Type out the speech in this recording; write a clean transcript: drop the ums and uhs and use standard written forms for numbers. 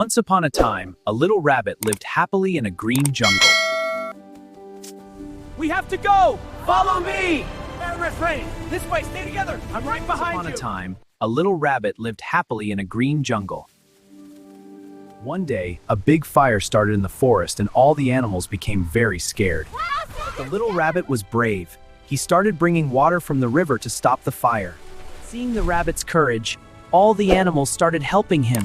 Once upon a time, a little rabbit lived happily in a green jungle. We have to go! Follow me! Refrain! This way, stay together! I'm right behind you! Once upon a time, a little rabbit lived happily in a green jungle. One day, a big fire started in the forest and all the animals became very scared. The little rabbit was brave. He started bringing water from the river to stop the fire. Seeing the rabbit's courage, all the animals started helping him.